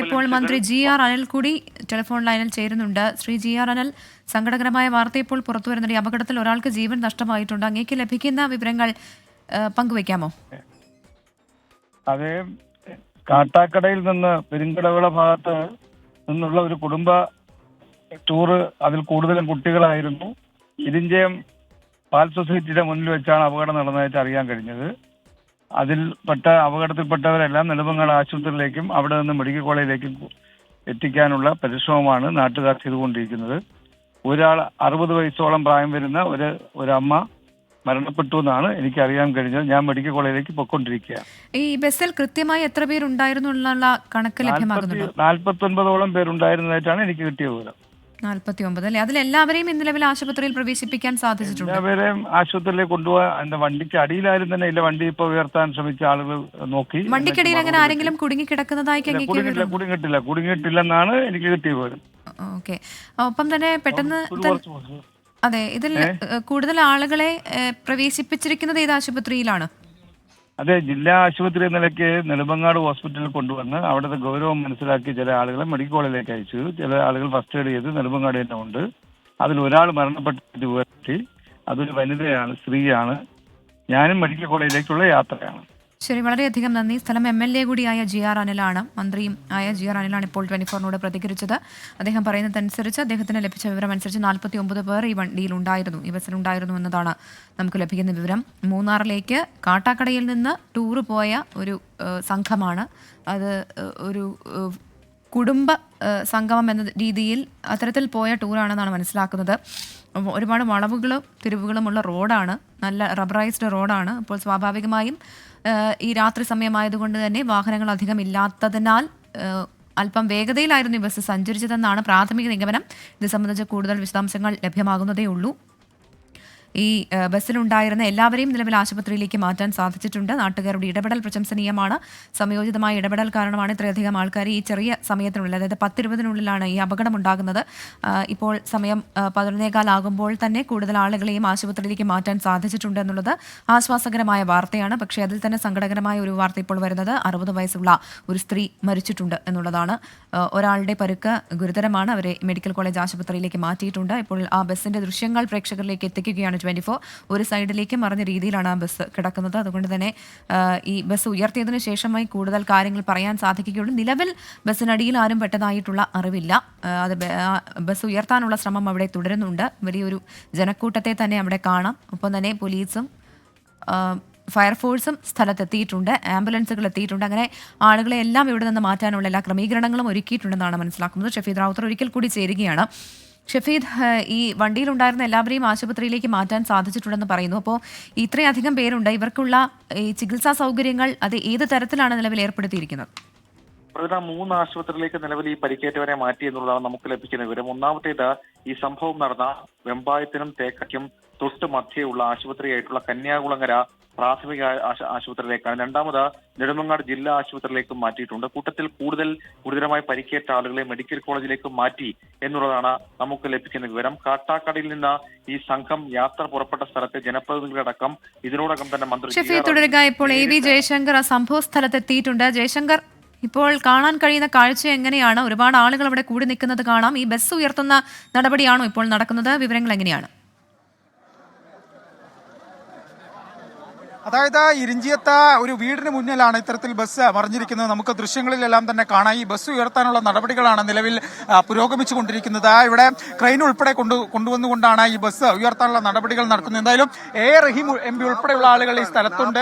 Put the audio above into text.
ഇപ്പോൾ മന്ത്രി GR അനിൽ കൂടി ടെലിഫോൺ ലൈനിൽ ചേരുന്നുണ്ട്. ശ്രീ GR അനിൽ, സങ്കടകരമായ വാർത്ത ഇപ്പോൾ പുറത്തുവരുന്നുണ്ട്. ഈ അപകടത്തിൽ ഒരാൾക്ക് ജീവൻ നഷ്ടമായിട്ടുണ്ട്. അങ്ങേക്ക് ലഭിക്കുന്ന വിവരങ്ങൾ പങ്കുവെക്കാമോ? അതേ, കാട്ടാക്കടയിൽ നിന്ന് പെരുങ്കടവിള ഭാഗത്ത് നിന്നുള്ള ഒരു കുടുംബ ടൂറ്, അതിൽ കൂടുതലും കുട്ടികളായിരുന്നു. ഇരിഞ്ചയം പാൽ സൊസൈറ്റിയുടെ മുന്നിൽ വെച്ചാണ് അപകടം നടന്നതായിട്ട് അറിയാൻ കഴിഞ്ഞത്. അപകടത്തിൽപ്പെട്ടവരെല്ലാം നെടുമങ്ങാട് ആശുപത്രിയിലേക്കും അവിടെ നിന്ന് മെഡിക്കൽ കോളേജിലേക്കും എത്തിക്കാനുള്ള പരിശ്രമമാണ് നാട്ടുകാർ ചെയ്തുകൊണ്ടിരിക്കുന്നത്. 60 വയസ്സോളം പ്രായം വരുന്ന ഒരു അമ്മ മരണപ്പെട്ടു എന്നാണ് എനിക്കറിയാൻ കഴിഞ്ഞത്. ഞാൻ മെഡിക്കൽ കോളേജിലേക്ക് പൊയ്ക്കൊണ്ടിരിക്കുകയാണ്. ഈ ബസ്സിൽ കൃത്യമായി എത്ര പേരുണ്ടായിരുന്നു എന്നുള്ള കണക്ക് ലഭ്യമാകുന്നുണ്ടോ? 49ഓളം പേരുണ്ടായിരുന്നതായിട്ടാണ് എനിക്ക് കിട്ടിയ വിവരം. 49 അല്ലേ? അതിലെല്ലാവരെയും ഇന്ന് നിലവിൽ ആശുപത്രിയിൽ പ്രവേശിപ്പിക്കാൻ സാധിച്ചിട്ടുണ്ട്. എല്ലാവരെയും ആശുപത്രിയിലേക്ക് കൊണ്ടുപോകാൻ എന്റെ വണ്ടിക്ക് അടിയിലായാലും തന്നെ ഇല്ല. വണ്ടി ഇപ്പൊ ഉയർത്താൻ ശ്രമിച്ച ആളുകൾ നോക്കി. വണ്ടിക്കടിയിൽ അങ്ങനെ ആരെങ്കിലും കുടുങ്ങി കിടക്കുന്നതായി കുടുങ്ങിയിട്ടില്ലെന്നാണ് എനിക്ക് കിട്ടിയ വിവരം. ഓക്കെ. ഒപ്പം തന്നെ പെട്ടെന്ന് അതെ, ഇതിൽ കൂടുതൽ ആളുകളെ പ്രവേശിപ്പിച്ചിരിക്കുന്നത് ഏത് ആശുപത്രിയിലാണ്? അതെ, ജില്ലാ ആശുപത്രി എന്ന നിലയ്ക്ക് നെടുമങ്ങാട് ഹോസ്പിറ്റലിൽ കൊണ്ടുവന്ന് അവിടുത്തെ ഗൗരവം മനസ്സിലാക്കി ചില ആളുകളെ മെഡിക്കൽ കോളേജിലേക്ക് അയച്ചു. ചില ആളുകൾ ഫസ്റ്റ് എയ്ഡ് ചെയ്ത് നെടുമങ്ങാട് തന്നെ ഉണ്ട്. അതിൽ ഒരാൾ മരണപ്പെട്ടിട്ട് വിവരത്തി. അതൊരു വനിതയാണ്, സ്ത്രീയാണ്. ഞാനും മെഡിക്കൽ കോളേജിലേക്കുള്ള യാത്രയാണ്. ശരി, വളരെയധികം നന്ദി. സ്ഥലം MLA കൂടിയായ GR അനിലാണ്, മന്ത്രിയും ആയ GR അനിലാണ് ഇപ്പോൾ 24നോട് പ്രതികരിച്ചത്. അദ്ദേഹം പറയുന്നതനുസരിച്ച്, അദ്ദേഹത്തിന് ലഭിച്ച വിവരം അനുസരിച്ച് 49 പേർ ഈ വണ്ടിയിൽ ഉണ്ടായിരുന്നു, ഈ ബസ്സിലുണ്ടായിരുന്നു എന്നതാണ് നമുക്ക് ലഭിക്കുന്ന വിവരം. മൂന്നാറിലേക്ക് കാട്ടാക്കടയിൽ നിന്ന് ടൂറ് പോയ ഒരു സംഘമാണ്. അത് ഒരു കുടുംബ സംഗമം എന്ന രീതിയിൽ അത്തരത്തിൽ പോയ ടൂറാണെന്നാണ് മനസ്സിലാക്കുന്നത്. ഒരുപാട് വളവുകളും തിരിവുകളുമുള്ള റോഡാണ്, നല്ല റബ്ബറൈസ്ഡ് റോഡാണ്. അപ്പോൾ സ്വാഭാവികമായും ഈ രാത്രി സമയമായതുകൊണ്ട് തന്നെ വാഹനങ്ങൾ അധികം ഇല്ലാത്തതിനാൽ അല്പം വേഗതയിലായിരുന്നു ഈ ബസ് സഞ്ചരിച്ചതെന്നാണ് പ്രാഥമിക നിഗമനം. ഇത് സംബന്ധിച്ച് കൂടുതൽ വിശദാംശങ്ങൾ ലഭ്യമാകുന്നതേ ഉള്ളൂ. ഈ ബസ്സിലുണ്ടായിരുന്ന എല്ലാവരെയും നിലവിൽ ആശുപത്രിയിലേക്ക് മാറ്റാൻ സാധിച്ചിട്ടുണ്ട്. നാട്ടുകാരുടെ ഇടപെടൽ പ്രശംസനീയമാണ്. സമയോചിതമായ ഇടപെടൽ കാരണമാണ് ഇത്രയധികം ആൾക്കാർ ഈ ചെറിയ സമയത്തിനുള്ളിൽ, അതായത് 10-20 ഈ അപകടം ഉണ്ടാകുന്നത്. ഇപ്പോൾ സമയം 11:15 ആകുമ്പോൾ തന്നെ കൂടുതൽ ആളുകളെയും ആശുപത്രിയിലേക്ക് മാറ്റാൻ സാധിച്ചിട്ടുണ്ട് എന്നുള്ളത് ആശ്വാസകരമായ വാർത്തയാണ്. പക്ഷേ അതിൽ തന്നെ സങ്കടകരമായ ഒരു വാർത്ത ഇപ്പോൾ വരുന്നത് 60 വയസ്സുള്ള ഒരു സ്ത്രീ മരിച്ചിട്ടുണ്ട് എന്നുള്ളതാണ്. ഒരാളുടെ പരുക്ക് ഗുരുതരമാണ്. അവരെ മെഡിക്കൽ കോളേജ് ആശുപത്രിയിലേക്ക് മാറ്റിയിട്ടുണ്ട്. ഇപ്പോൾ ആ ബസ്സിന്റെ ദൃശ്യങ്ങൾ പ്രേക്ഷകരിലേക്ക് എത്തിക്കുകയാണ് 24. ഒരു സൈഡിലേക്ക് മറിഞ്ഞ രീതിയിലാണ് ആ ബസ് കിടക്കുന്നത്. അതുകൊണ്ട് തന്നെ ഈ ബസ് ഉയർത്തിയതിനു ശേഷമായി കൂടുതൽ കാര്യങ്ങൾ പറയാൻ സാധിക്കുകയുള്ളൂ. നിലവിൽ ബസ്സിനടിയിൽ ആരും പെട്ടതായിട്ടുള്ള അറിവില്ല. അത് ബസ് ഉയർത്താനുള്ള ശ്രമം അവിടെ തുടരുന്നുണ്ട്. വലിയൊരു ജനക്കൂട്ടത്തെ തന്നെ അവിടെ കാണാം. ഒപ്പം തന്നെ പോലീസും ഫയർഫോഴ്സും സ്ഥലത്തെത്തിയിട്ടുണ്ട്, ആംബുലൻസുകൾ എത്തിയിട്ടുണ്ട്. അങ്ങനെ ആളുകളെ എല്ലാം ഇവിടെ നിന്ന് മാറ്റാനുള്ള എല്ലാ ക്രമീകരണങ്ങളും ഒരുക്കിയിട്ടുണ്ടെന്നാണ് മനസ്സിലാക്കുന്നത്. ഷഫീദ് റാവുത്തർ ഒരിക്കൽ കൂടി ചേരുകയാണ്. ഷഫീദ്, ഈ വണ്ടിയിലുണ്ടായിരുന്ന എല്ലാവരെയും ആശുപത്രിയിലേക്ക് മാറ്റാൻ സാധിച്ചിട്ടുണ്ടെന്ന് പറയുന്നു. അപ്പോൾ ഇത്രയധികം പേരുണ്ട്, ഇവർക്കുള്ള ഈ ചികിത്സാ സൗകര്യങ്ങൾ അത് ഏത് തരത്തിലാണ് നിലവിൽ ഏർപ്പെടുത്തിയിരിക്കുന്നത്? 3 ആശുപത്രിയിലേക്ക് നിലവിൽ ഈ പരിക്കേറ്റവരെ മാറ്റി എന്നുള്ളതാണ് നമുക്ക് ലഭിക്കുന്ന വിവരം. ഒന്നാമത്തേത്, ഈ സംഭവം നടന്ന വെമ്പായത്തിനും തേക്കയ്ക്കും തൊട്ട് മധ്യയുള്ള ആശുപത്രിയായിട്ടുള്ള കന്യാകുളങ്ങര പ്രാഥമിക ആശുപത്രിയിലേക്കാണ്. രണ്ടാമത് നെടുമങ്ങാട് ജില്ലാ ആശുപത്രിയിലേക്കും മാറ്റിയിട്ടുണ്ട്. കൂട്ടത്തിൽ കൂടുതൽ ഗുരുതരമായി പരിക്കേറ്റ ആളുകളെ മെഡിക്കൽ കോളേജിലേക്ക് മാറ്റി എന്നുള്ളതാണ് നമുക്ക് ലഭിക്കുന്ന വിവരം. കാട്ടാക്കടയിൽ നിന്ന് ഈ സംഘം യാത്ര പുറപ്പെട്ട സ്ഥലത്തെ ജനപ്രതിനിധികളടക്കം ഇതിനോടകം തന്നെ മന്ത്രി തുടരുക. ഇപ്പോൾ AV ജയശങ്കർ സംഭവ സ്ഥലത്തെത്തിയിട്ടുണ്ട്. ജയശങ്കർ, ഇപ്പോൾ കാണാൻ കഴിയുന്ന കാഴ്ച എങ്ങനെയാണ്? ഒരുപാട് ആളുകൾ അവിടെ കൂടി നിൽക്കുന്നത് കാണാം. ഈ ബസ് ഉയർത്തുന്ന നടപടിയാണോ ഇപ്പോൾ നടക്കുന്നത്? വിവരങ്ങൾ എങ്ങനെയാണ്? അതായത് ഇരിഞ്ചിയത്ത് ഒരു വീടിന് മുന്നിലാണ് ഇത്തരത്തിൽ ബസ് മറിഞ്ഞിരിക്കുന്നത്. നമുക്ക് ദൃശ്യങ്ങളിലെല്ലാം തന്നെ കാണാം. ഈ ബസ് ഉയർത്താനുള്ള നടപടികളാണ് നിലവിൽ പുരോഗമിച്ചുകൊണ്ടിരിക്കുന്നത്. ഇവിടെ ക്രെയിൻ ഉൾപ്പെടെ കൊണ്ടുവന്നുകൊണ്ടാണ് ഈ ബസ് ഉയർത്താനുള്ള നടപടികൾ നടക്കുന്നത്. എന്തായാലും റഹീം MP ഉൾപ്പെടെയുള്ള ആളുകൾ ഈ സ്ഥലത്തുണ്ട്.